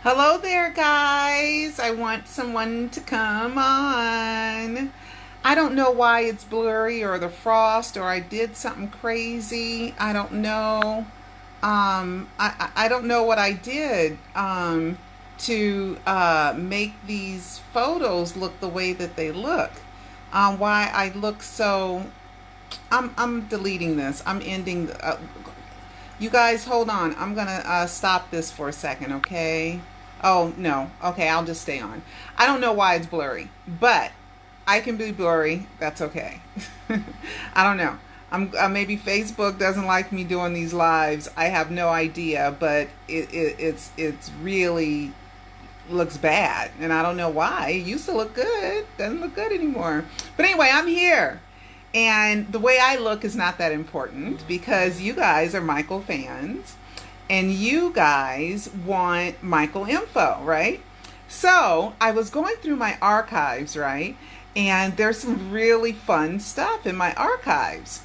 Hello there, guys. I want someone to come on. I don't know why it's blurry or the frost or I did something crazy. I don't know. I don't know what I did to make these photos look the way that they look. Why I look so. I'm deleting this. I'm ending. You guys, hold on. I'm gonna stop this for a second, okay? Oh no. Okay, I'll just stay on. I don't know why it's blurry, but I can be blurry. That's okay. I don't know. Maybe Facebook doesn't like me doing these lives. I have no idea, but it's really looks bad, and I don't know why. It used to look good. Doesn't look good anymore. But anyway, I'm here. And the way I look is not that important because you guys are Michael fans and you guys want Michael info, right? So I was going through my archives, right? And there's some really fun stuff in my archives.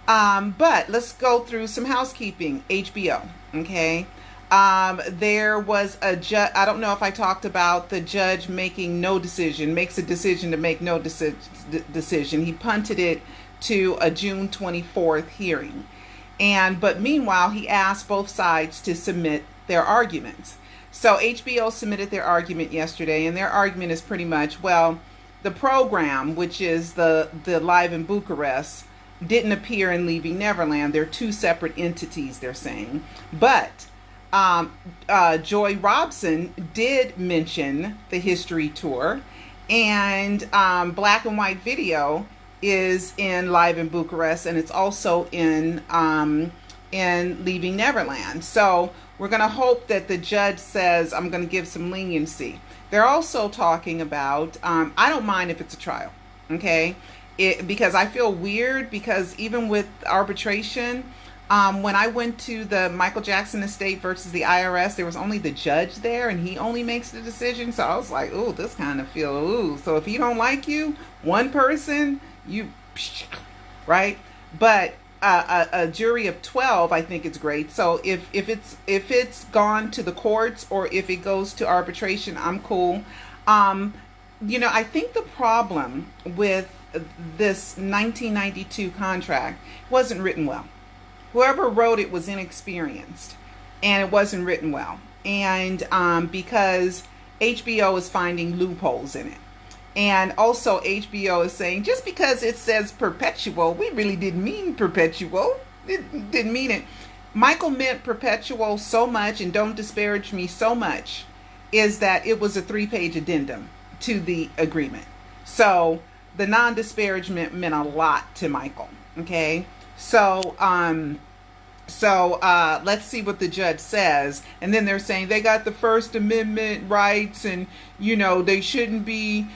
But let's go through some housekeeping. HBO, okay? There was a judge. I don't know if I talked about the judge making no decision, makes a decision to make no decision. He punted it to a June 24th hearing. But meanwhile, he asked both sides to submit their arguments. So HBO submitted their argument yesterday, and their argument is pretty much, well, the program, which is the Live in Bucharest, didn't appear in Leaving Neverland. They're two separate entities, they're saying. But Joy Robson did mention the history tour, and black and white video is in Live in Bucharest, and it's also in Leaving Neverland. So we're going to hope that the judge says, I'm going to give some leniency. They're also talking about, I don't mind if it's a trial, okay? Because I feel weird, because even with arbitration, when I went to the Michael Jackson estate versus the IRS, there was only the judge there, and he only makes the decision. So I was like, ooh, this kind of feel, ooh. So if he don't like you, one person, you, right? But a jury of 12, I think it's great. So if it's gone to the courts or if it goes to arbitration, I'm cool. I think the problem with this 1992 contract wasn't written well. Whoever wrote it was inexperienced, and it wasn't written well. And because HBO is finding loopholes in it. And also HBO is saying, just because it says perpetual, we really didn't mean perpetual. It didn't mean it. Michael meant perpetual so much, and don't disparage me so much, is that it was a 3-page addendum to the agreement. So the non-disparagement meant a lot to Michael, okay? So let's see what the judge says. And then they're saying they got the First Amendment rights, and they shouldn't be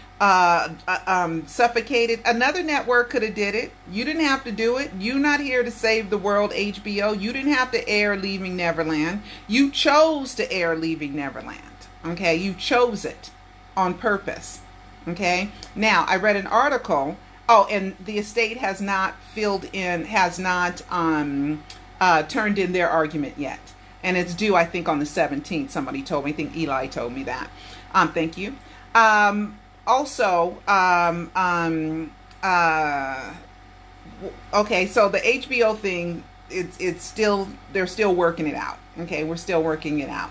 suffocated. Another network could have did it. You didn't have to do it. You're not here to save the world, HBO. You didn't have to air Leaving Neverland. You chose to air Leaving Neverland. Okay, you chose it on purpose. Okay. Now I read an article. Oh, and the estate has not turned in their argument yet. And it's due, I think, on the 17th. Somebody told me. I think Eli told me that. Thank you. Okay, so the HBO thing, they're still working it out. Okay, we're still working it out.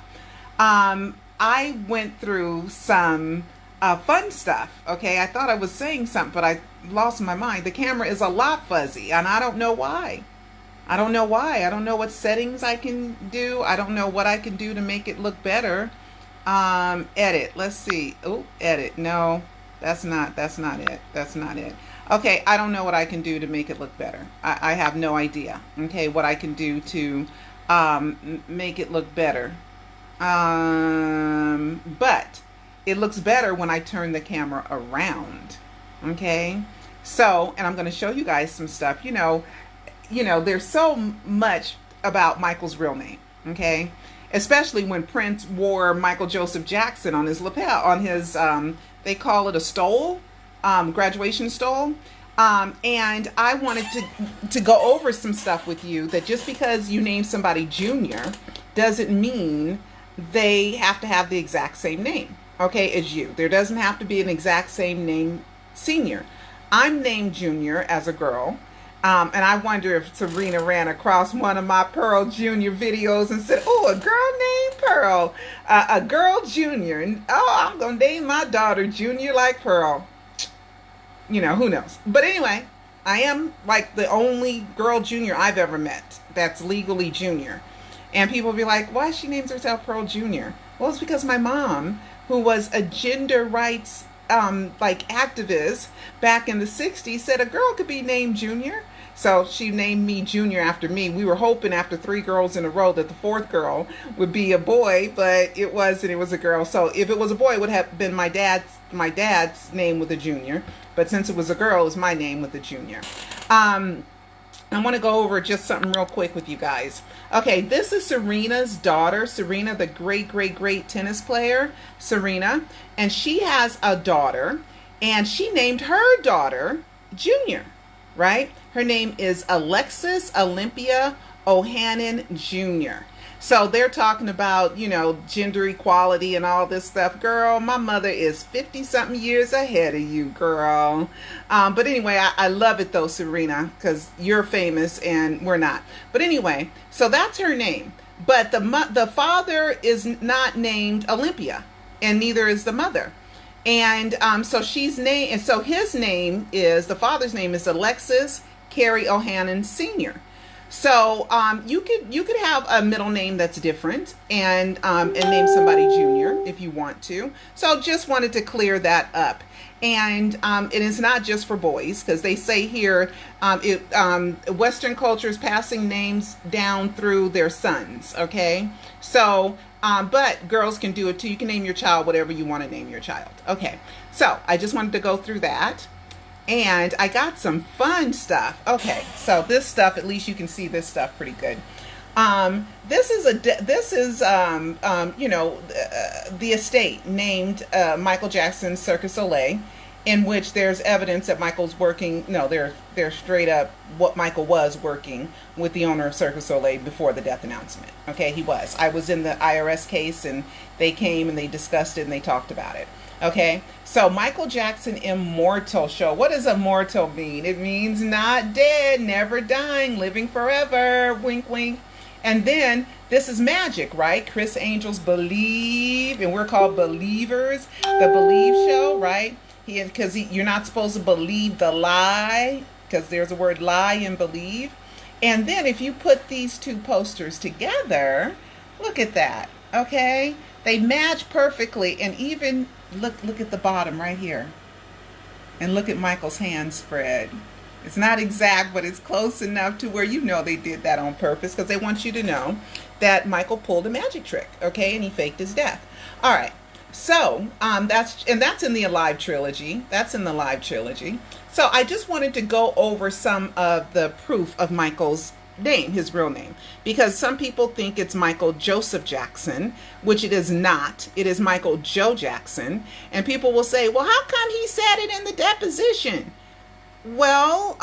I went through some fun stuff. Okay, I thought I was saying something, but I lost my mind. The camera is a lot fuzzy, and I don't know why. I don't know what settings I can do. I don't know what I can do to make it look better. Edit. Let's see. Oh, edit. No, that's not it. Okay, I don't know what I can do to make it look better. I have no idea. Okay, what I can do to make it look better. But it looks better when I turn the camera around. Okay, so, and I'm going to show you guys some stuff. There's so much about Michael's real name. Okay, especially when Prince wore Michael Joseph Jackson on his lapel, on his they call it a stole, graduation stole. And I wanted to go over some stuff with you, that just because you name somebody Junior doesn't mean they have to have the exact same name, okay, as you. There doesn't have to be an exact same name senior. I'm named Junior as a girl. And I wonder if Serena ran across one of my Pearl Junior videos and said, oh, a girl named Pearl, a girl Junior. And, oh, I'm going to name my daughter Junior like Pearl. You know, who knows? But anyway, I am like the only girl Junior I've ever met that's legally Junior. And people will be like, why she names herself Pearl Junior? Well, it's because my mom, who was a gender rights like activist back in the 60s, said a girl could be named Junior. So she named me Junior after me. We were hoping after 3 girls in a row that the 4th girl would be a boy, but it wasn't. It was a girl. So if it was a boy, it would have been my dad's name with a Junior. But since it was a girl, it was my name with a Junior. I want to go over just something real quick with you guys. Okay, this is Serena's daughter. Serena, the great tennis player, Serena. And she has a daughter, and she named her daughter Junior, right? Her name is Alexis Olympia Ohannon Jr. So they're talking about, you know, gender equality and all this stuff. Girl, my mother is 50-something years ahead of you, girl. But anyway, I love it though, Serena, because you're famous and we're not. But anyway, so that's her name. But the father is not named Olympia, and neither is the mother. And so she's named, and so his name is, the father's name is Alexis Carey Ohannon Sr. So you could have a middle name that's different and name somebody Junior if you want to. So just wanted to clear that up. And it is not just for boys, because they say here Western cultures passing names down through their sons. Okay, so but girls can do it too. You can name your child whatever you want to name your child. Okay, so I just wanted to go through that. And I got some fun stuff. Okay, so this stuff, at least you can see this stuff pretty good. This is you know, the estate named Michael Jackson's Cirque du Soleil, in which there's evidence that Michael's working. No, they're straight up what Michael was working with the owner of Cirque du Soleil before the death announcement. Okay, he was. I was in the IRS case, and they came and they discussed it and they talked about it. Okay, so Michael Jackson Immortal Show. What does immortal mean? It means not dead, never dying, living forever. Wink, wink. And then this is magic, right? Chris Angel's Believe, and we're called believers. The Believe Show, right? Because you're not supposed to believe the lie, because there's a word lie in believe. And then if you put these two posters together, look at that. Okay, they match perfectly, and even look at the bottom right here, and look at Michael's hand spread. It's not exact, but it's close enough to where you know they did that on purpose, because they want you to know that Michael pulled a magic trick, okay, and he faked his death. All right, so that's in the Alive trilogy. That's in the Alive trilogy. So I just wanted to go over some of the proof of Michael's name, his real name, because some people think it's Michael Joseph Jackson, which it is not. It is Michael Joe Jackson. And people will say, well, how come he said it in the deposition? Well,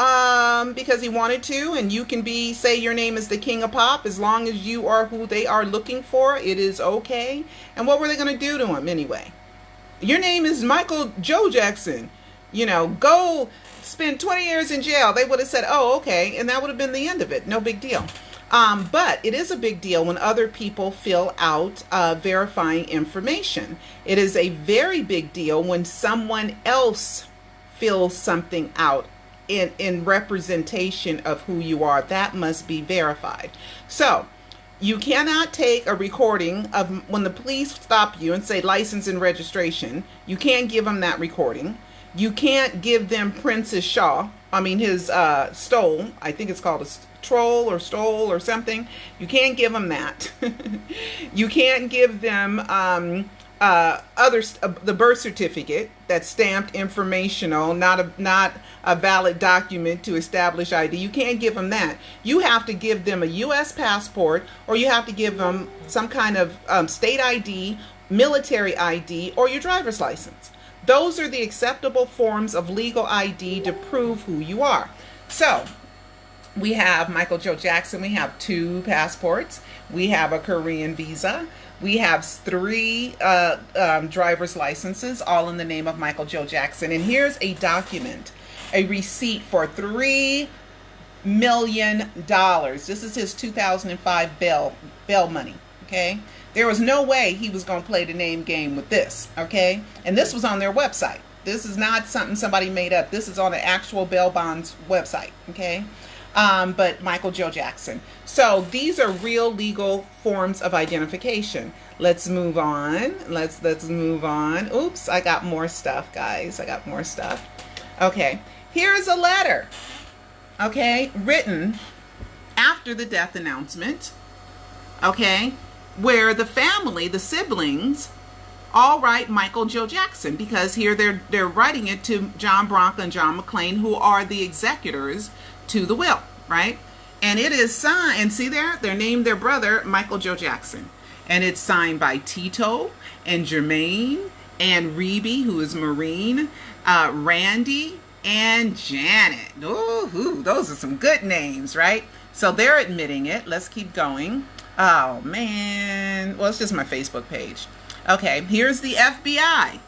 because he wanted to, and you can say your name is the King of Pop as long as you are who they are looking for. It is okay. And what were they going to do to him anyway? Your name is Michael Joe Jackson. You know, go spend 20 years in jail. They would have said, oh, okay. And that would have been the end of it. No big deal. But it is a big deal when other people fill out verifying information. It is a very big deal when someone else fills something out in representation of who you are. That must be verified. So you cannot take a recording of when the police stop you and say license and registration. You can't give them that recording. You can't give them Prince's his stole. I think it's called a troll or stole or something. You can't give them that. You can't give them the birth certificate that's stamped informational, not a valid document to establish ID. You can't give them that. You have to give them a U.S. passport, or you have to give them some kind of state ID, military ID, or your driver's license. Those are the acceptable forms of legal ID to prove who you are. So we have Michael Joe Jackson. We have 2 passports. We have a Korean visa. We have 3 driver's licenses, all in the name of Michael Joe Jackson. And here's a document, a receipt for $3 million. This is his 2005 bail money, okay? There was no way he was going to play the name game with this, okay? And this was on their website. This is not something somebody made up. This is on the actual bail bonds website, okay? But Michael Joe Jackson. So these are real legal forms of identification. Let's move on. Let's move on. Oops, I got more stuff, guys. I got more stuff. Okay, here's a letter, okay, written after the death announcement, okay, where the family, the siblings, all write Michael Joe Jackson, because here they're writing it to John Bronca and John McClain, who are the executors to the will, right? And it is signed, and see there, they named their brother Michael Joe Jackson. And it's signed by Tito and Jermaine and Reby, who is Marine, Randy and Janet. Ooh, those are some good names, right? So they're admitting it. Let's keep going. Oh, man. Well, it's just my Facebook page. Okay, here's the FBI.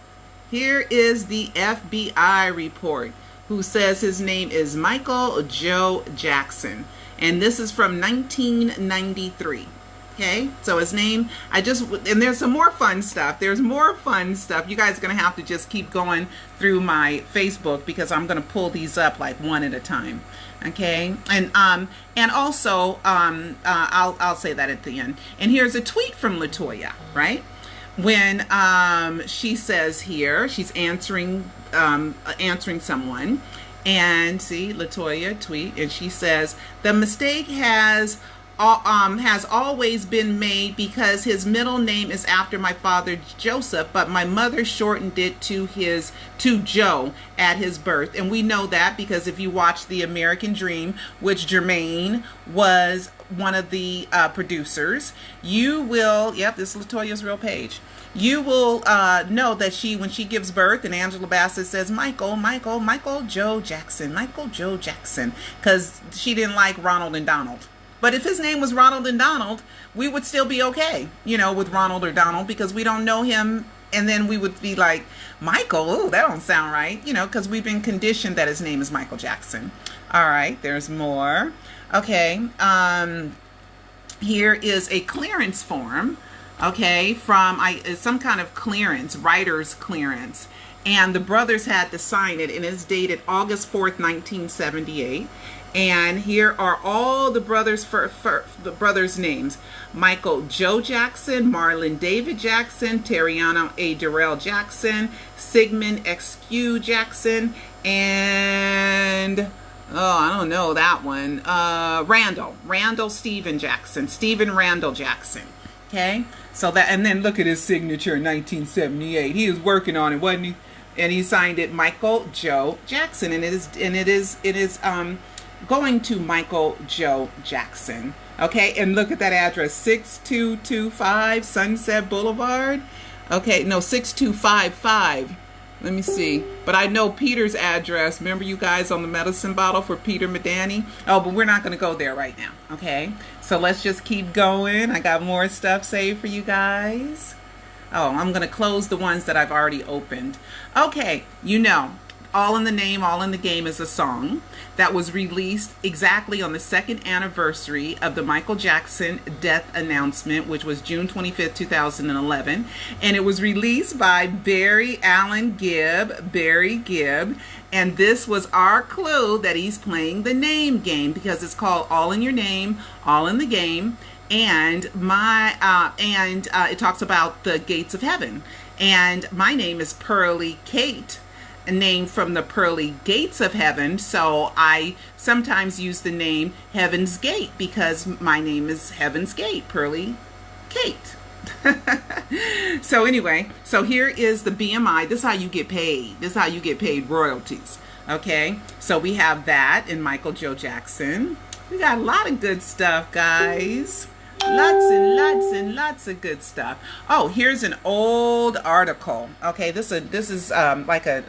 Here is the FBI report, who says his name is Michael Joe Jackson. And this is from 1993. Okay, so his name, and there's some more fun stuff. There's more fun stuff. You guys are going to have to just keep going through my Facebook, because I'm going to pull these up like one at a time. Okay, and also, I'll say that at the end. And here's a tweet from LaToya, right? When she says here, she's answering someone, and see, LaToya tweet, and she says, the mistake has always been made because his middle name is after my father Joseph, but my mother shortened it to Joe at his birth. And we know that because if you watch The American Dream, which Jermaine was one of the producers, you will, yep, this is LaToya's real page. You will know that when she gives birth, and Angela Bassett says Michael Joe Jackson, Michael Joe Jackson, because she didn't like Ronald and Donald. But if his name was Ronald and Donald, we would still be okay, with Ronald or Donald, because we don't know him. And then we would be like, Michael, oh, that don't sound right, because we've been conditioned that his name is Michael Jackson. All right, there's more. Okay, here is a clearance form, okay, from some kind of clearance, writer's clearance. And the brothers had to sign it, and it's dated August 4th, 1978. And here are all the brothers the brothers' names: Michael Joe Jackson, Marlon David Jackson, Terriano A. Durrell Jackson, Sigmund XQ Jackson, and I don't know that one. Randall Stephen Jackson, Stephen Randall Jackson. Okay, so that, and then look at his signature in 1978. He was working on it, wasn't he? And he signed it Michael Joe Jackson, and it is going to Michael Joe Jackson. Okay, and look at that address, 6225 Sunset Boulevard. Okay, no, 6255. Let me see. But I know Peter's address. Remember you guys on the medicine bottle for Peter Medani? Oh, but we're not going to go there right now. Okay, so let's just keep going. I got more stuff saved for you guys. Oh, I'm going to close the ones that I've already opened. Okay, All in the Name, All in the Game is a song that was released exactly on the 2nd anniversary of the Michael Jackson death announcement, which was June 25th, 2011. And it was released by Barry Gibb. And this was our clue that he's playing the name game, because it's called All in Your Name, All in the Game. And it talks about the gates of heaven. And my name is Pearly Kate, a name from the pearly gates of heaven. So I sometimes use the name Heaven's Gate, because my name is Heaven's Gate, Pearly Kate. So anyway, so here is the BMI. This is how you get paid. This is how you get paid royalties. Okay, so we have that in Michael Joe Jackson. We got a lot of good stuff, guys. Lots and lots and lots of good stuff. Oh, here's an old article. Okay, this is like a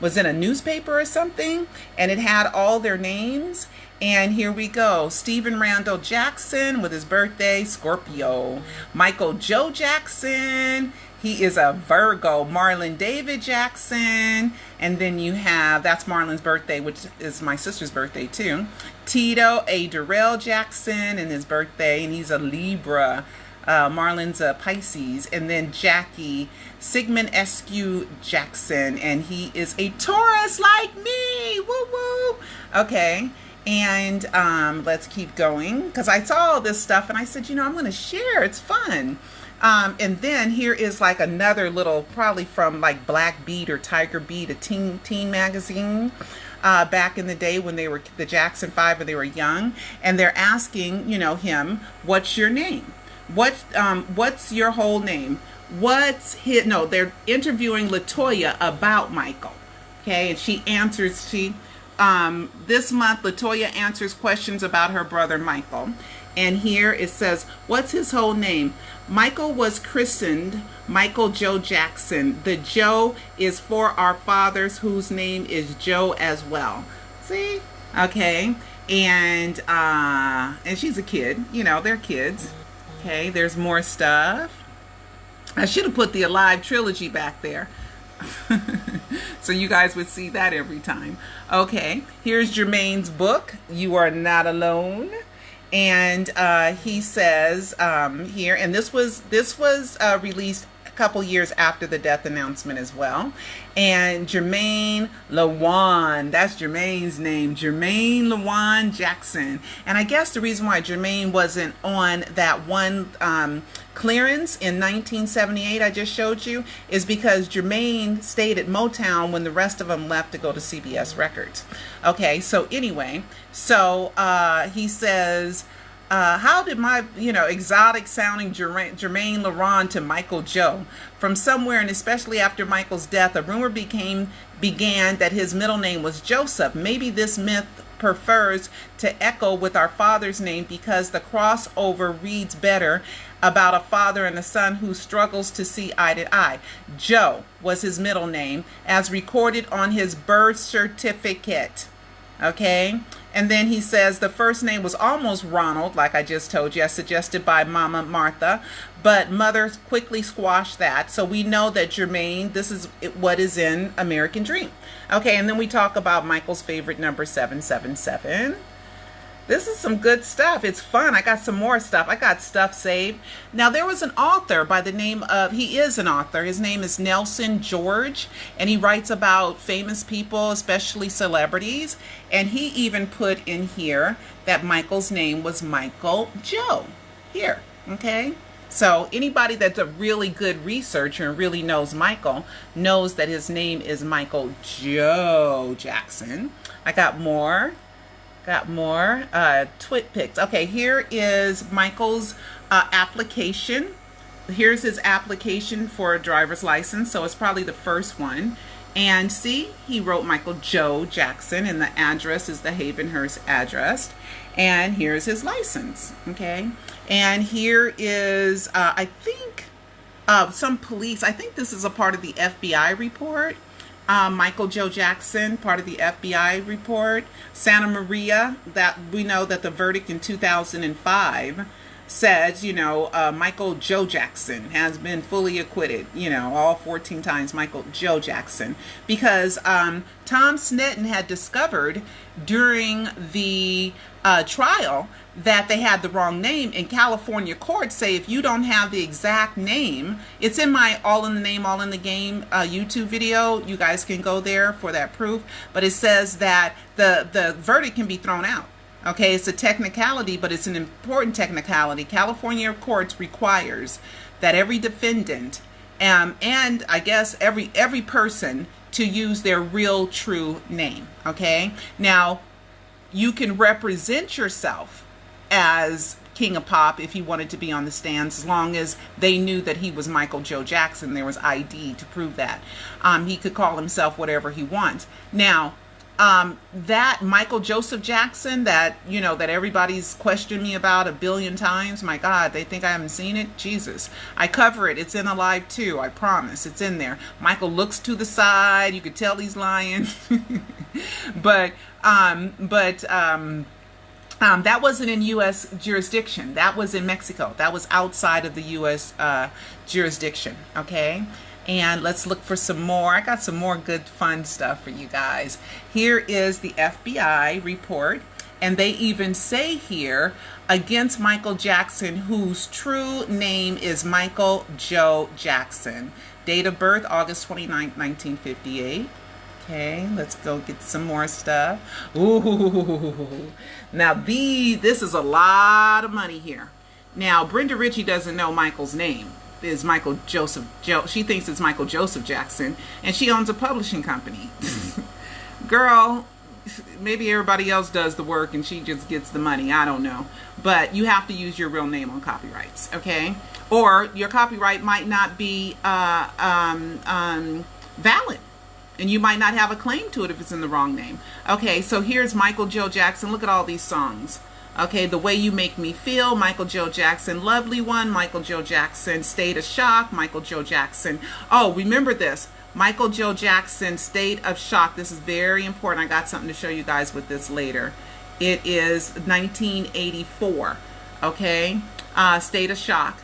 was in a newspaper or something, and it had all their names. And here we go. Stephen Randall Jackson with his birthday, Scorpio. Michael Joe Jackson, he is a Virgo. Marlon David Jackson. And then you have, that's Marlon's birthday, which is my sister's birthday too. Tito A. Durrell Jackson and his birthday, and he's a Libra. Marlon's a Pisces. And then Jackie Sigmund Eskew Jackson, and he is a Taurus like me. Woo woo. Okay. And let's keep going, because I saw all this stuff and I said, I'm going to share. It's fun. And then here is like another little, probably from like Black Beat or Tiger Beat, a teen magazine, back in the day when they were the Jackson 5, when they were young. And they're asking, him, what's your name? What's your whole name? They're interviewing LaToya about Michael. Okay. And she answers, this month, LaToya answers questions about her brother Michael. And here it says, what's his whole name? Michael was christened Michael Joe Jackson. The Joe is for our fathers, whose name is Joe as well. See? Okay. And she's a kid. They're kids. Okay. There's more stuff. I should have put the Alive trilogy back there. So you guys would see that every time. Okay, here's Jermaine's book, You Are Not Alone. And he says here, and this was released a couple years after the death announcement as well. And Jermaine Lawan, that's Jermaine's name, Jermaine Lawan Jackson. And I guess the reason why Jermaine wasn't on that one clearance in 1978 I just showed you is because Jermaine stayed at Motown when the rest of them left to go to CBS Records. Okay, so anyway, he says, how did my, exotic sounding Jermaine Laron to Michael Joe? From somewhere, and especially after Michael's death, a rumor began that his middle name was Joseph. Maybe this myth prefers to echo with our father's name because the crossover reads better about a father and a son who struggles to see eye to eye. Joe was his middle name as recorded on his birth certificate. Okay. And then he says the first name was almost Ronald, like I just told you, as suggested by Mama Martha, but Mother quickly squashed that. So we know that Jermaine, this is what is in American Dream. Okay, and then we talk about Michael's favorite number, 777. This is some good stuff. It's fun. I got some more stuff. I got stuff saved. Now, there was an author by the name of, he is an author. His name is Nelson George, and he writes about famous people, especially celebrities. And he even put in here that Michael's name was Michael Joe. Here, okay? So anybody that's a really good researcher and really knows Michael knows that his name is Michael Joe Jackson. I got more. Twit pics. Okay, here is Michael's application. Here's his application for a driver's license. So it's probably the first one. And see, he wrote Michael Joe Jackson, and the address is the Havenhurst address. And here's his license. Okay. And here is, I think, some police. I think this is a part of the FBI report. Michael Joe Jackson, part of the FBI report. Santa Maria, that we know that the verdict in 2005 says, Michael Joe Jackson has been fully acquitted, all 14 times Michael Joe Jackson. Because Tom Sneddon had discovered during the trial that they had the wrong name, and California courts say if you don't have the exact name, it's in my All in the Name, All in the Game YouTube video. You guys can go there for that proof. But it says that the verdict can be thrown out. Okay, it's a technicality, but it's an important technicality. California courts requires that every defendant and I guess every person to use their real true name. Okay, now you can represent yourself as King of Pop if he wanted to be on the stands, as long as they knew that he was Michael Joe Jackson. There was ID to prove that. He could call himself whatever he wants. Now, That Michael Joseph Jackson that, you know, that everybody's questioned me about a billion times. My God, they think I haven't seen it. Jesus. I cover it. It's in Alive 2. I promise. It's in there. Michael looks to the side. You could tell he's lying. but that wasn't in U.S. jurisdiction. That was in Mexico. That was outside of the U.S. Jurisdiction. Okay. And let's look for some more. I got some more good fun stuff for you guys. Here is the FBI report. And they even say here, against Michael Jackson, whose true name is Michael Joe Jackson. Date of birth, August 29th, 1958. Okay, let's go get some more stuff. Ooh, now this is a lot of money here. Now, Brenda Ritchie doesn't know Michael's name. Is Michael Joseph she thinks it's Michael Joseph Jackson, and she owns a publishing company. Girl, maybe everybody else does the work and she just gets the money. I don't know, but you have to use your real name on copyrights, okay? Or your copyright might not be valid, and you might not have a claim to it if it's in the wrong name. Okay, so here's Michael Joe Jackson. Look at all these songs. Okay, The Way You Make Me Feel, Michael Joe Jackson, Lovely One, Michael Joe Jackson, State of Shock, Michael Joe Jackson. Oh, remember this, Michael Joe Jackson, State of Shock. This is very important. I got something to show you guys with this later. It is 1984, okay? State of Shock.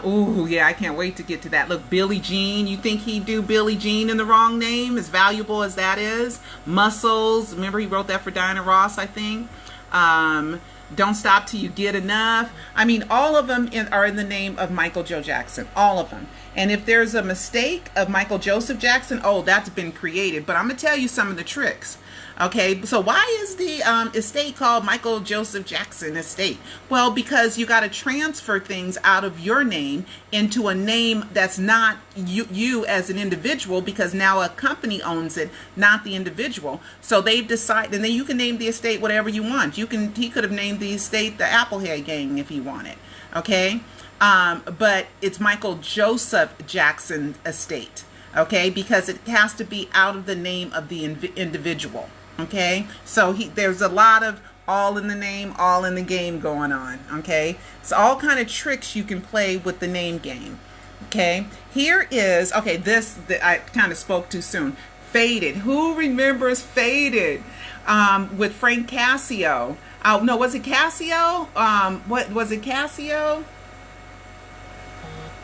Ooh, yeah, I can't wait to get to that. Look, Billie Jean. You think he'd do Billie Jean in the wrong name, as valuable as that is? Muscles. Remember he wrote that for Diana Ross, I think. Don't Stop Till You Get Enough. I mean, all of them are in the name of Michael Joe Jackson. All of them. And if there's a mistake of Michael Joseph Jackson, oh, that's been created. But I'm going to tell you some of the tricks. Okay, so why is the estate called Michael Joseph Jackson Estate? Well, because you got to transfer things out of your name into a name that's not you as an individual, because now a company owns it, not the individual. So they've decided, and then you can name the estate whatever you want. He could have named the estate the Applehead Gang if he wanted. Okay, but it's Michael Joseph Jackson Estate. Okay, because it has to be out of the name of the individual. Okay, so there's a lot of all in the name, all in the game going on. Okay, so all kind of tricks you can play with the name game. Okay, here is, okay, this I kind of spoke too soon. Faded. Who remembers Faded? With Frank Cassio. No, was it Cassio? What was it, Cassio?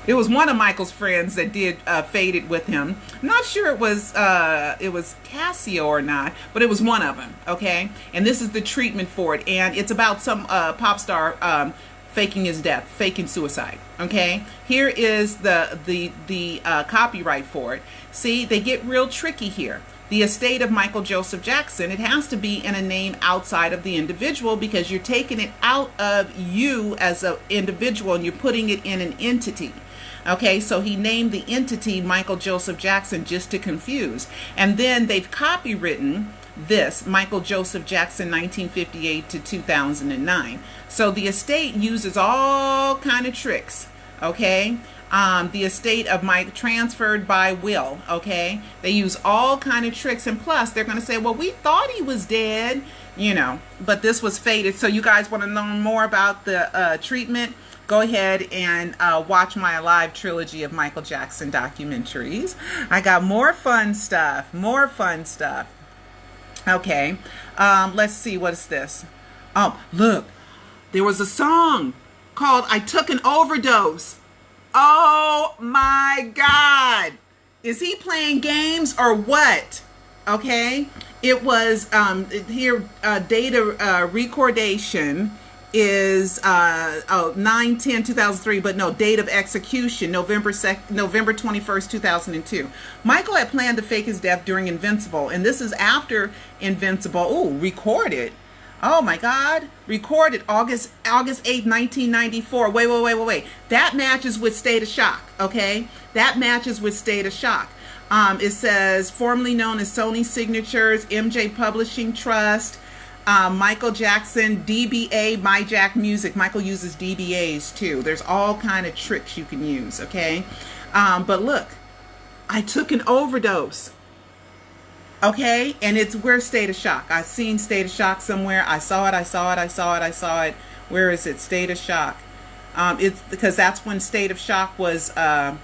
It was one of Michael's friends that did Faded with him. I'm not sure it was Cassio or not, but it was one of them. Okay, and this is the treatment for it, and it's about some pop star faking his death, faking suicide. Okay, here is the copyright for it. See, they get real tricky here. The estate of Michael Joseph Jackson, it has to be in a name outside of the individual, because you're taking it out of you as an individual and you're putting it in an entity. Okay, so he named the entity Michael Joseph Jackson just to confuse. And then they've copywritten this, Michael Joseph Jackson 1958 to 2009. So the estate uses all kind of tricks. Okay, the estate of Mike transferred by will. Okay, they use all kind of tricks, and plus they're going to say, well, we thought he was dead, you know, but this was faded. So you guys want to learn more about the treatment? Go ahead and watch my Alive trilogy of Michael Jackson documentaries. I got more fun stuff, more fun stuff. Okay, let's see, what is this? Oh, look, there was a song called I Took an Overdose. Oh my God. Is he playing games or what? Okay, it was here, data recordation is 9/10/2003, but no, date of execution November 21st 2002. Michael had planned to fake his death during Invincible, and this is after Invincible. Oh, recorded, oh my God, recorded August 8th 1994. Wait, that matches with State of Shock. Okay, that matches with State of Shock. It says formerly known as Sony Signatures, MJ Publishing Trust, Michael Jackson, DBA, My Jack Music. Michael uses DBAs too. There's all kind of tricks you can use, okay? But look, I took an overdose. Okay, and it's where's State of Shock? I've seen State of Shock somewhere. I saw it. I saw it. I saw it. I saw it. Where is it? State of Shock. It's because that's when State of Shock was oh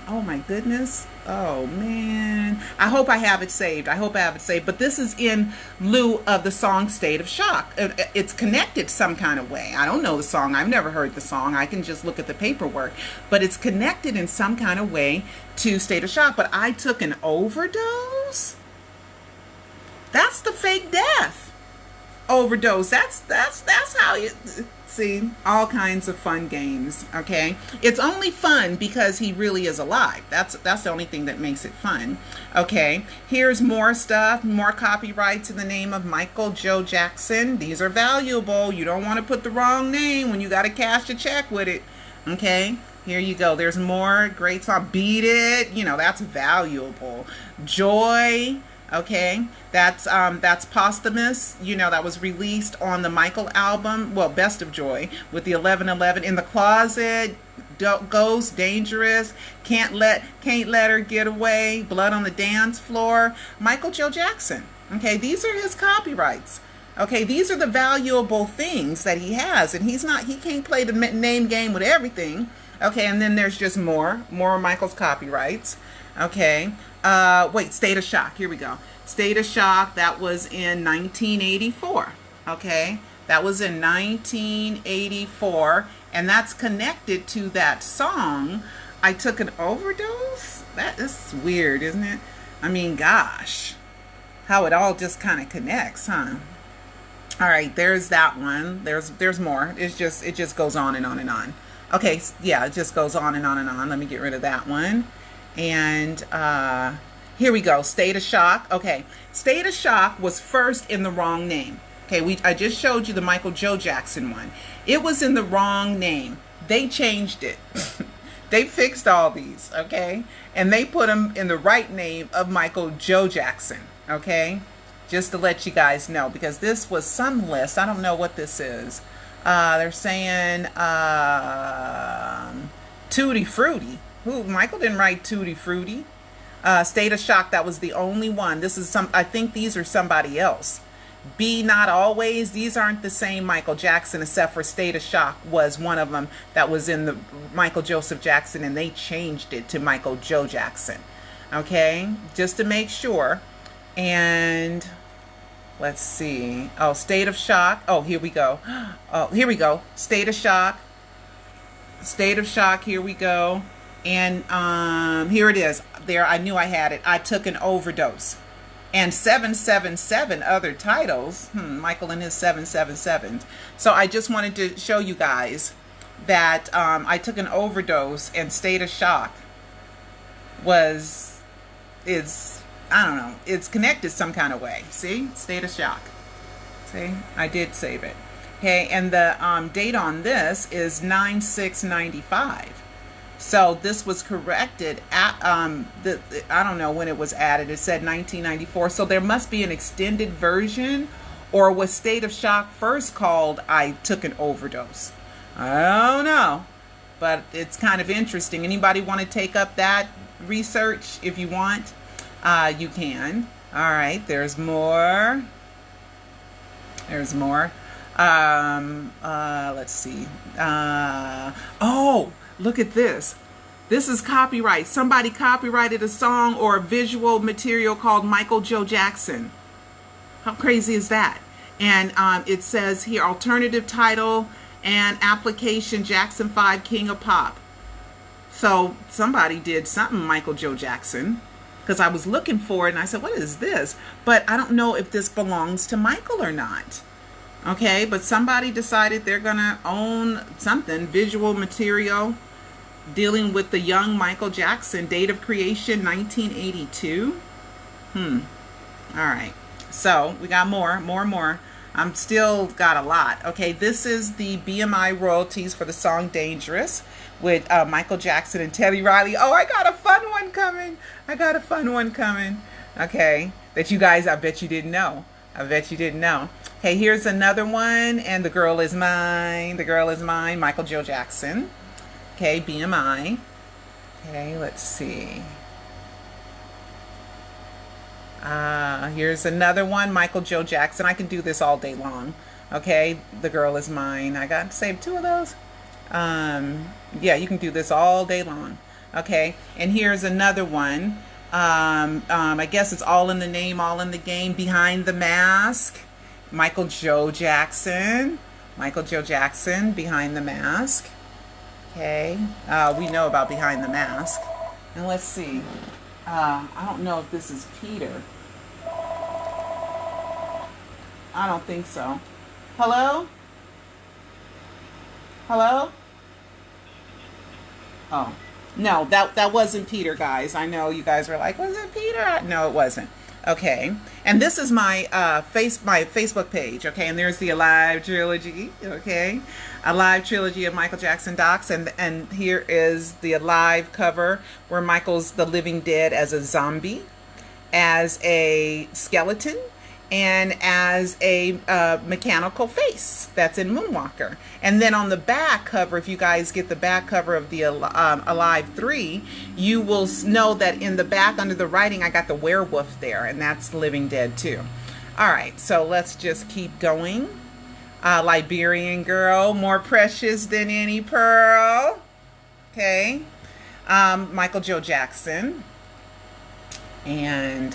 my goodness, oh man, I hope I have it saved. I hope I have it saved. But this is in lieu of the song State of Shock. It's connected some kind of way. I don't know the song. I've never heard the song. I can just look at the paperwork, but it's connected in some kind of way to State of Shock. But I took an overdose. That's the fake death. Overdose. That's how you see all kinds of fun games. Okay, it's only fun because he really is alive. That's the only thing that makes it fun. Okay, here's more stuff, more copyrights in the name of Michael Joe Jackson. These are valuable. You don't want to put the wrong name when you got to cash a check with it. Okay, here you go. There's more great song. Beat It, you know, that's valuable. Joy. Okay, that's posthumous. You know, that was released on the Michael album, well, Best of Joy, with the 1111. In the Closet, Ghost, Dangerous, Can't Let Her Get Away, Blood on the Dance Floor. Michael Joe Jackson. Okay, these are his copyrights. Okay, these are the valuable things that he has, and he can't play the name game with everything. Okay, and then there's just more of Michael's copyrights. Okay. Wait, State of Shock. Here we go. State of Shock, that was in 1984. Okay. That was in 1984. And that's connected to that song, I Took an Overdose? That is weird, isn't it? I mean, gosh. How it all just kind of connects, huh? All right, there's that one. There's more. It just goes on and on and on. Okay, yeah, it just goes on and on and on. Let me get rid of that one. And here we go. State of Shock. Okay, State of Shock was first in the wrong name. Okay, I just showed you the Michael Joe Jackson one. It was in the wrong name. They changed it. They fixed all these, okay? And they put them in the right name of Michael Joe Jackson, okay? Just to let you guys know, because this was some list. I don't know what this is. They're saying Tutti Frutti. Who? Michael didn't write Tutti Frutti. State of Shock, that was the only one. This is I think these are somebody else. Be Not Always, these aren't the same Michael Jackson, except for State of Shock was one of them that was in the Michael Joseph Jackson, and they changed it to Michael Joe Jackson. Okay, just to make sure. And let's see. Oh, State of Shock. Oh, here we go. Oh, here we go. State of Shock. State of Shock, here we go. And here it is. There, I knew I had it. I Took an Overdose. And 777 other titles. Michael and his 777s. So I just wanted to show you guys that I Took an Overdose and State of Shock is, I don't know, it's connected some kind of way. See? State of Shock. See? I did save it. Okay, and the date on this is 9/6/95. So this was corrected at, I don't know when it was added. It said 1994. So there must be an extended version, or was State of Shock first called I Took an Overdose? I don't know, but it's kind of interesting. Anybody want to take up that research? If you want, you can. All right, there's more. There's more. Let's see. Oh, look at this. This is copyright. Somebody copyrighted a song or a visual material called Michael Joe Jackson. How crazy is that? And it says here, alternative title and application, Jackson 5, King of Pop. So somebody did something Michael Joe Jackson, because I was looking for it and I said, what is this? But I don't know if this belongs to Michael or not. Okay, but somebody decided they're going to own something, visual material, dealing with the young Michael Jackson, date of creation 1982. All right, so we got more. I'm still got a lot. Okay, this is the BMI royalties for the song Dangerous with Michael Jackson and Teddy Riley. Oh, I got a fun one coming. Okay, that you guys, I bet you didn't know. Okay, here's another one, and The Girl Is Mine. Michael Joe Jackson. Okay, BMI. Okay, let's see. Here's another one, Michael Joe Jackson. I can do this all day long. Okay, The Girl Is Mine. I got to save two of those. Yeah, you can do this all day long. Okay, and here's another one. I guess it's All in the Name, All in the Game, Behind the Mask. Michael Joe Jackson. Michael Joe Jackson, Behind the Mask. Okay, we know about Behind the Mask. And let's see. I don't know if this is Peter. I don't think so. Hello? Hello? Oh. No, that wasn't Peter, guys. I know you guys were like, was it Peter? No, it wasn't. Okay. And this is my my Facebook page, okay? And there's the Alive trilogy, okay? Alive trilogy of Michael Jackson docs, and here is the Alive cover where Michael's the living dead as a zombie, as a skeleton, and as a mechanical face that's in Moonwalker. And then on the back cover, if you guys get the back cover of the Alive 3, you will know that in the back under the writing, I got the werewolf there, and that's Living Dead too. All right, so let's just keep going. Liberian Girl, More Precious Than Any Pearl. Okay. Michael Joe Jackson. And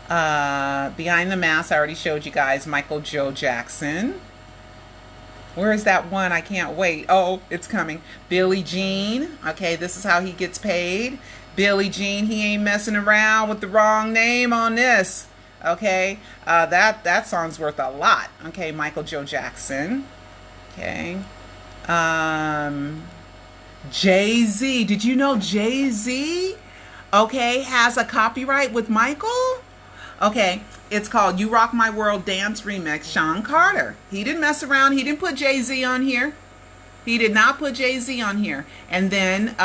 Behind the Mask, I already showed you guys Michael Joe Jackson. Where is that one? I can't wait. Oh, it's coming. Billie Jean. Okay, this is how he gets paid. Billie Jean, he ain't messing around with the wrong name on this. Okay, that song's worth a lot. Okay, Michael Joe Jackson. Okay. Jay-Z. Did you know Jay-Z, okay, has a copyright with Michael? Okay, it's called You Rock My World Dance Remix, Sean Carter. He didn't mess around. He didn't put Jay-Z on here. He did not put Jay-Z on here. And then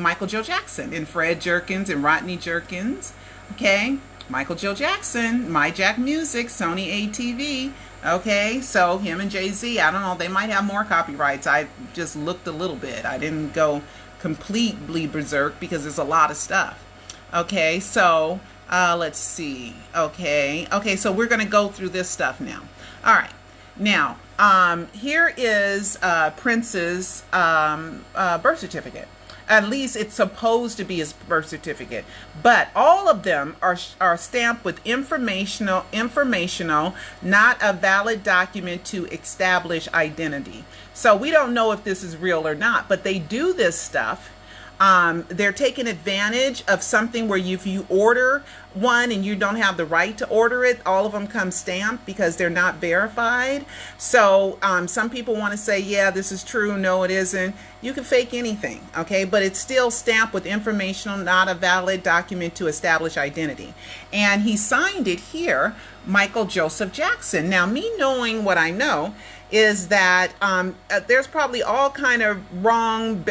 Michael Joe Jackson and Fred Jerkins and Rodney Jerkins. Okay, Michael Joe Jackson, My Jack Music, Sony ATV. Okay, so him and Jay-Z, I don't know, they might have more copyrights. I just looked a little bit. I didn't go completely berserk because there's a lot of stuff. Okay, so let's see. Okay, so we're going to go through this stuff now. All right, now here is Prince's birth certificate. At least it's supposed to be his birth certificate, but all of them are stamped with informational, not a valid document to establish identity. So we don't know if this is real or not, but they do this stuff. They're taking advantage of something where if you order one and you don't have the right to order it, all of them come stamped because they're not verified. So some people want to say, yeah, this is true. No, it isn't. You can fake anything, okay? But it's still stamped with informational, not a valid document to establish identity. And he signed it here, Michael Joseph Jackson. Now, me knowing what I know is that there's probably all kind of wrong,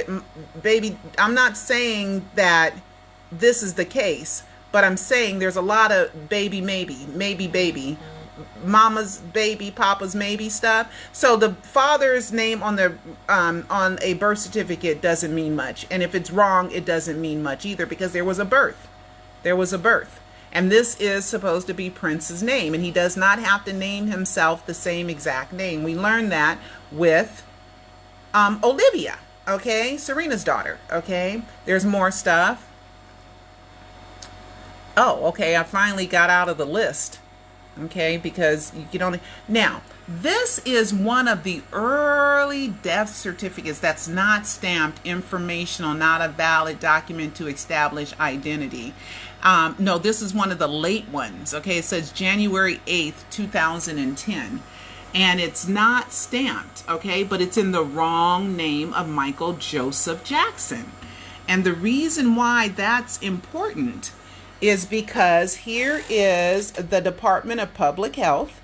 baby. I'm not saying that this is the case, but I'm saying there's a lot of baby, baby, mama's baby, papa's maybe stuff. So the father's name on the on a birth certificate doesn't mean much, and if it's wrong, it doesn't mean much either because there was a birth. There was a birth. And this is supposed to be Prince's name, and he does not have to name himself the same exact name. We learned that with Olivia, okay, Serena's daughter, okay. There's more stuff. Oh, okay, I finally got out of the list, okay, because you can only... Now, this is one of the early death certificates that's not stamped informational, not a valid document to establish identity. No, this is one of the late ones. Okay, it says January 8th, 2010. And it's not stamped, okay, but it's in the wrong name of Michael Joseph Jackson. And the reason why that's important is because here is the Department of Public Health.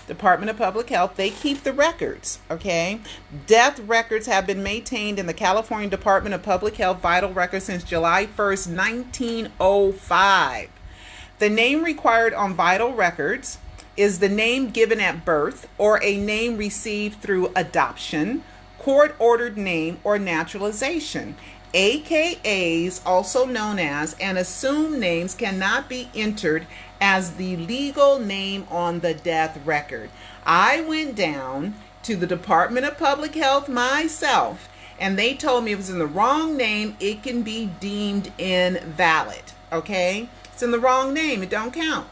Department of Public Health, they keep the records, okay? Death records have been maintained in the California Department of Public Health Vital Records since July 1st, 1905. The name required on vital records is the name given at birth or a name received through adoption, court-ordered name, or naturalization. AKAs, also known as, and assumed names cannot be entered as the legal name on the death record. I went down to the Department of Public Health myself, and they told me if it's in the wrong name, it can be deemed invalid. Okay? It's in the wrong name. It don't count.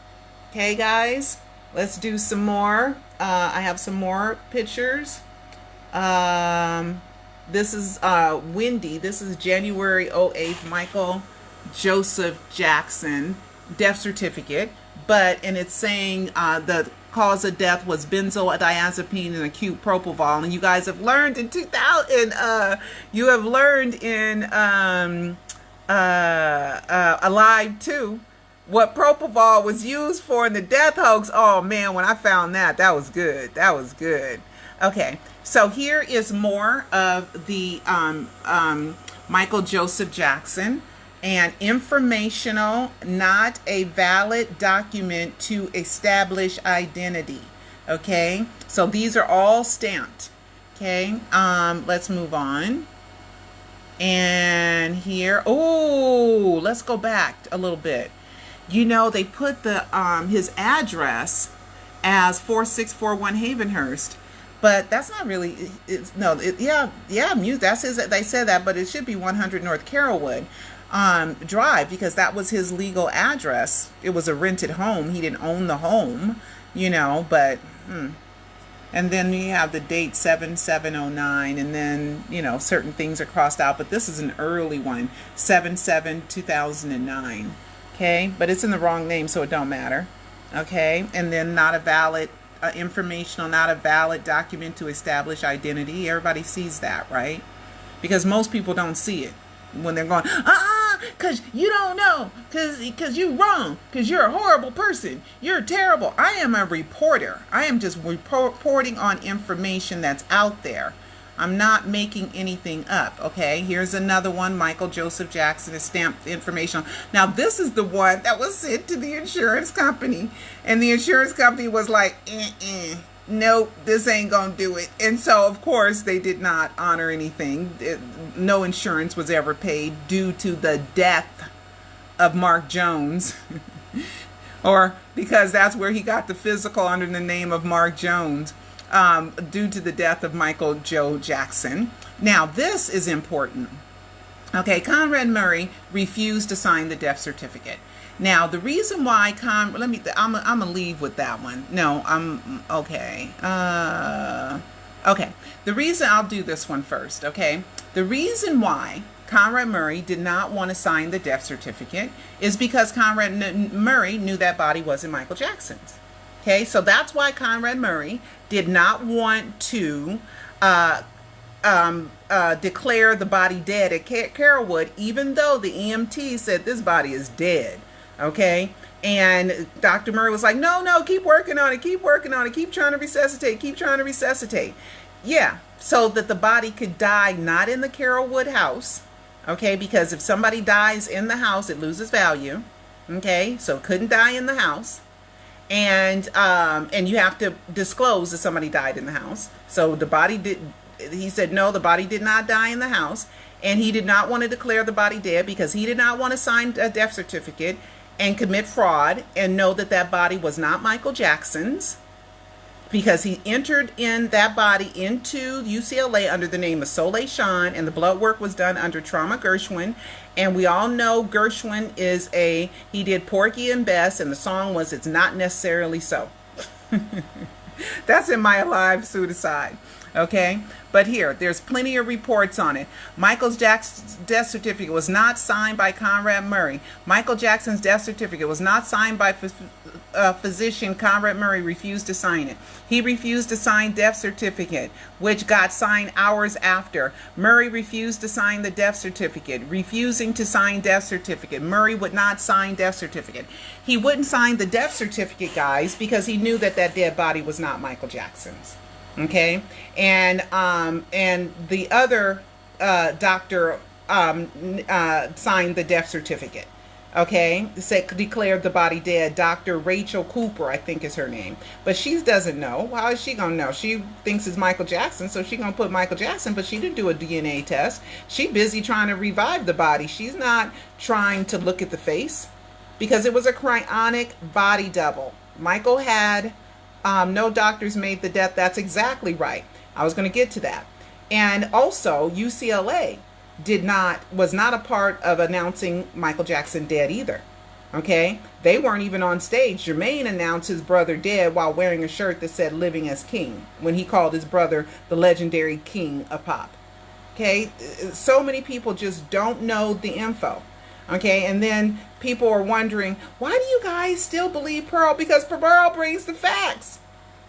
Okay, guys? Let's do some more. I have some more pictures. This is Wendy. This is January 08th, Michael Joseph Jackson death certificate. And it's saying the cause of death was benzodiazepine and acute propofol. And you guys have learned in 2000, you have learned in Alive 2 what propofol was used for in the death hoax. Oh man, when I found that, that was good. That was good. Okay, so here is more of the Michael Joseph Jackson. And informational, not a valid document to establish identity. Okay, so these are all stamped. Okay, let's move on. And here, oh, let's go back a little bit. You know, they put the his address as 4641 Havenhurst, but that's not really. That's his. They said that, but it should be 100 North Carrollwood Drive, because that was his legal address. It was a rented home. He didn't own the home, you know. But and then you have the date 7709, and then you know certain things are crossed out. But this is an early one, 7/7/2009. Okay, but it's in the wrong name, so it don't matter. Okay, and then not a valid informational, not a valid document to establish identity. Everybody sees that, right? Because most people don't see it when they're going, because you don't know, because you're wrong, because you're a horrible person, you're terrible. I am a reporter. I am just reporting on information that's out there. I'm not making anything up. Okay, here's another one. Michael Joseph Jackson is stamped information. Now this is the one that was sent to the insurance company, and the insurance company was like, nope, this ain't gonna do it. And so of course they did not honor anything. No insurance was ever paid due to the death of Mark Jones or because that's where he got the physical under the name of Mark Jones, due to the death of Michael Joe Jackson. Now this is important. Okay, Conrad Murray refused to sign the death certificate. Now, the reason why I'm gonna leave with that one. No, okay. Okay, the reason, I'll do this one first, okay? The reason why Conrad Murray did not want to sign the death certificate is because Conrad Murray knew that body wasn't Michael Jackson's. Okay, so that's why Conrad Murray did not want to declare the body dead at Carrollwood, even though the EMT said this body is dead. Okay, and Dr. Murray was like, no, keep working on it, keep trying to resuscitate. Yeah, so that the body could die not in the Carrollwood house. Okay, because if somebody dies in the house, it loses value. Okay, so it couldn't die in the house. And you have to disclose that somebody died in the house. So the body he said no, the body did not die in the house, and he did not want to declare the body dead because he did not want to sign a death certificate and commit fraud and know that that body was not Michael Jackson's, because he entered in that body into UCLA under the name of Soleil Sean, and the blood work was done under Trauma Gershwin. And we all know Gershwin is he did Porgy and Bess, and the song was It's Not Necessarily So. That's in my Alive Suicide. Okay, but here, there's plenty of reports on it. Michael Jackson's death certificate was not signed by Conrad Murray. Michael Jackson's death certificate was not signed by physician. Conrad Murray refused to sign it. He refused to sign death certificate, which got signed hours after. Murray refused to sign the death certificate. Refusing to sign death certificate. Murray would not sign death certificate. He wouldn't sign the death certificate, guys, because he knew that that dead body was not Michael Jackson's. Okay, and the other doctor signed the death certificate. Okay, declared the body dead. Dr. Rachel Cooper, I think is her name, but she doesn't know. How is she gonna know? She thinks it's Michael Jackson, so she's gonna put Michael Jackson, but she didn't do a DNA test. She busy trying to revive the body. She's not trying to look at the face, because it was a cryonic body double. Michael had no doctors made the death. That's exactly right. I was going to get to that. And also UCLA was not a part of announcing Michael Jackson dead either. Okay, they weren't even on stage. Jermaine announced his brother dead while wearing a shirt that said "Living as King" when he called his brother the legendary King of Pop. Okay, so many people just don't know the info. Okay, and then people are wondering, why do you guys still believe Pearl? Because Pearl brings the facts.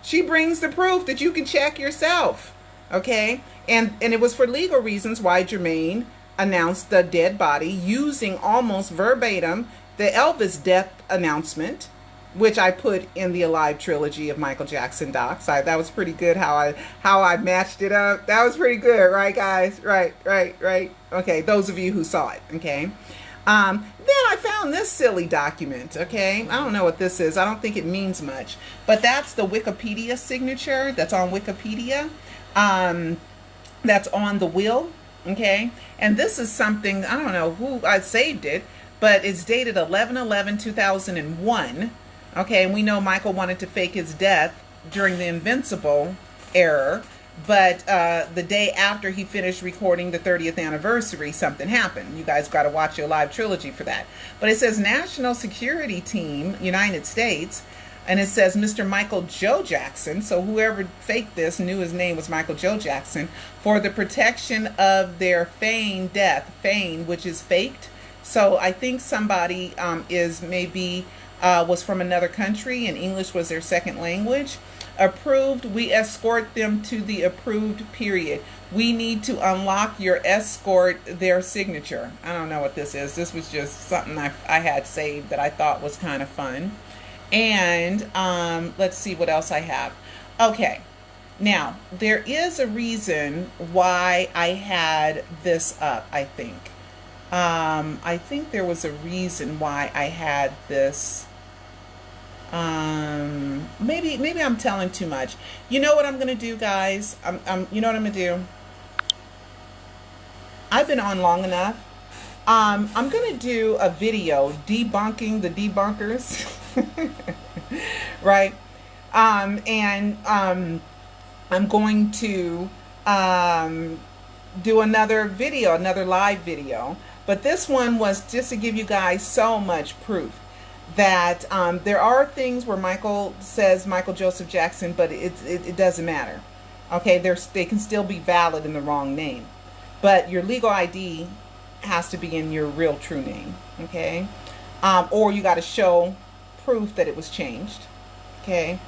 She brings the proof that you can check yourself. Okay, and it was for legal reasons why Jermaine announced the dead body using almost verbatim the Elvis death announcement, which I put in the Alive trilogy of Michael Jackson docs. That was pretty good how I matched it up. That was pretty good, right, guys? Right. Okay, those of you who saw it. Okay. Then I found this silly document. Okay, I don't know what this is. I don't think it means much, but that's the Wikipedia signature that's on Wikipedia. That's on the will. Okay, and this is something, I don't know who I saved it, but it's dated 11/11/2001. Okay, and we know Michael wanted to fake his death during the Invincible era, but the day after he finished recording the 30th anniversary, something happened. You guys got to watch your Live trilogy for that. But it says National Security Team, United States, and it says Mr. Michael Joe Jackson. So whoever faked this knew his name was Michael Joe Jackson, for the protection of their feigned death. Feigned, which is faked. So I think somebody was from another country and English was their second language. Approved, we escort them to the approved period. We need to unlock your escort, their signature. I don't know what this is. This was just something I had saved that I thought was kind of fun. And let's see what else I have. Okay, now there is a reason why I had this up, I think. I think there was a reason why I had this. Maybe I'm telling too much. You know what I'm gonna do, guys? You know what I'm gonna do? I've been on long enough. I'm gonna do a video debunking the debunkers, right? I'm going to do another video, another live video, but this one was just to give you guys so much proof that there are things where Michael says Michael Joseph Jackson, but it doesn't matter. Okay, they can still be valid in the wrong name, but your legal ID has to be in your real true name. Okay, or you got to show proof that it was changed. Okay,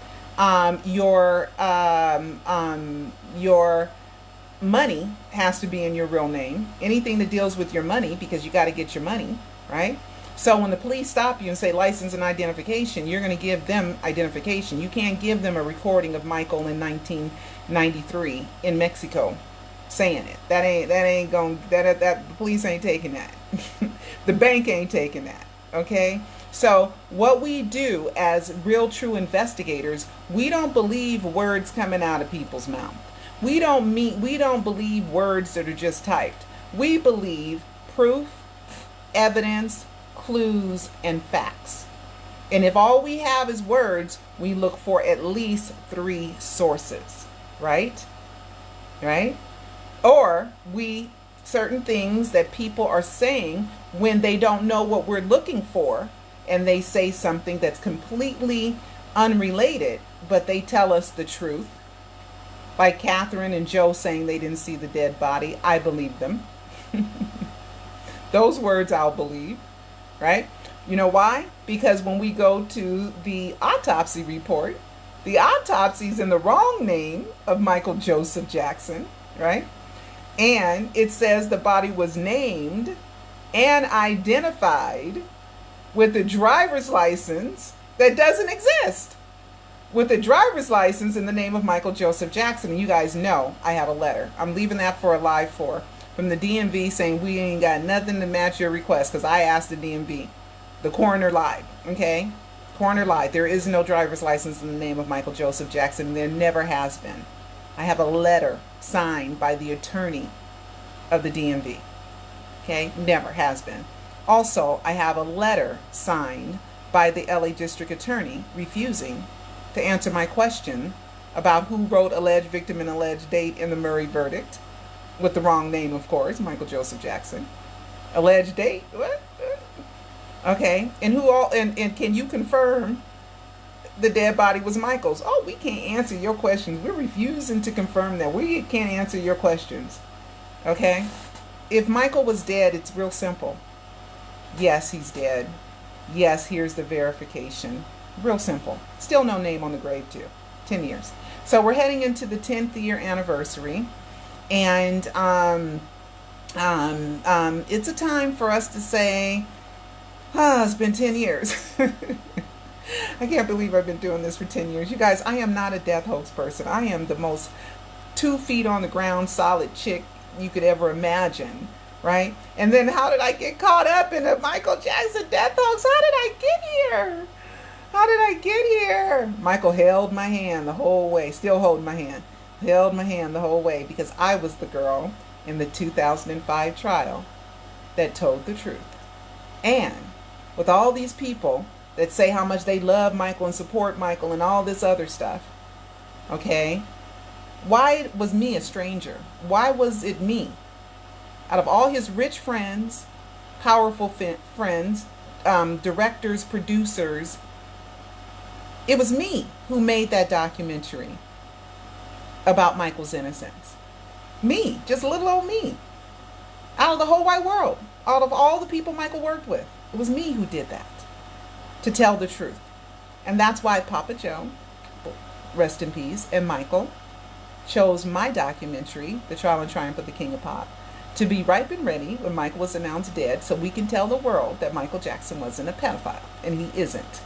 your money has to be in your real name. Anything that deals with your money, because you got to get your money, right? So when the police stop you and say license and identification, you're going to give them identification. You can't give them a recording of Michael in 1993 in Mexico saying it. The police ain't taking that. The bank ain't taking that. Okay? So what we do as real true investigators, we don't believe words coming out of people's mouth. We don't believe words that are just typed. We believe proof, evidence, clues, and facts. And if all we have is words, we look for at least 3 sources, right? Right? Or certain things that people are saying when they don't know what we're looking for, and they say something that's completely unrelated, but they tell us the truth. Like Catherine and Joe saying they didn't see the dead body. I believe them. Those words I'll believe. Right? You know why? Because when we go to the autopsy report, the autopsy's in the wrong name of Michael Joseph Jackson, right? And it says the body was named and identified with a driver's license that doesn't exist. With a driver's license in the name of Michael Joseph Jackson. And you guys know I have a letter. I'm leaving that for a live from the DMV saying we ain't got nothing to match your request, because I asked the DMV. The coroner lied, okay? Coroner lied. There is no driver's license in the name of Michael Joseph Jackson. There never has been. I have a letter signed by the attorney of the DMV. Okay? Never has been. Also, I have a letter signed by the LA District Attorney refusing to answer my question about who wrote alleged victim and alleged date in the Murray verdict, with the wrong name, of course, Michael Joseph Jackson. Alleged date? What? Okay, and who all and can you confirm the dead body was Michael's? Oh, we can't answer your questions. We're refusing to confirm that. We can't answer your questions. Okay? If Michael was dead, it's real simple. Yes, he's dead. Yes, here's the verification. Real simple. Still no name on the grave too. 10 years. So we're heading into the 10th year anniversary, and it's a time for us to say, it's been 10 years. I can't believe I've been doing this for 10 years. You guys, I am not a death hoax person. I am the most 2 feet on the ground solid chick you could ever imagine, right? And then how did I get caught up in a Michael Jackson death hoax? How did I get here? How did I get here? Michael held my hand the whole way, still holding my hand. Held my hand the whole way because I was the girl in the 2005 trial that told the truth. And with all these people that say how much they love Michael and support Michael and all this other stuff, okay, why was me a stranger? Why was it me? Out of all his rich friends, powerful friends, directors, producers, it was me who made that documentary about Michael's innocence. Me, just little old me. Out of the whole wide world, out of all the people Michael worked with, it was me who did that, to tell the truth. And that's why Papa Joe, rest in peace, and Michael chose my documentary, The Trial and Triumph of the King of Pop, to be ripe and ready when Michael was announced dead, so we can tell the world that Michael Jackson wasn't a pedophile, and he isn't.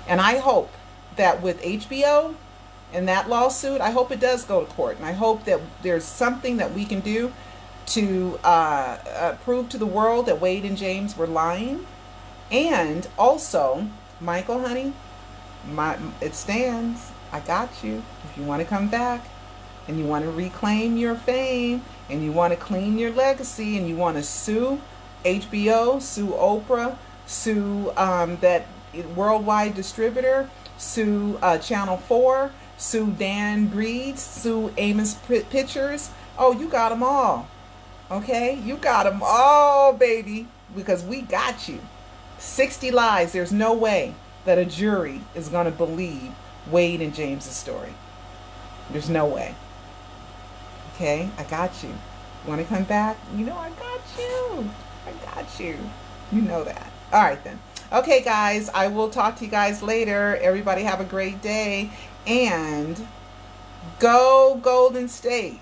And I hope that with HBO and that lawsuit, I hope it does go to court, and I hope that there's something that we can do to prove to the world that Wade and James were lying. And also, Michael, honey, it stands. I got you. If you want to come back and you want to reclaim your fame and you want to clean your legacy and you want to sue HBO, sue Oprah, sue that worldwide distributor, sue Channel 4, sue Dan Breed, sue Amos Pictures. Oh, you got them all. Okay? You got them all, baby, because we got you. 60 lies. There's no way that a jury is going to believe Wade and James's story. There's no way. Okay? I got you. Want to come back? You know I got you. I got you. You know that. All right then. Okay, guys. I will talk to you guys later. Everybody have a great day. And go Golden State.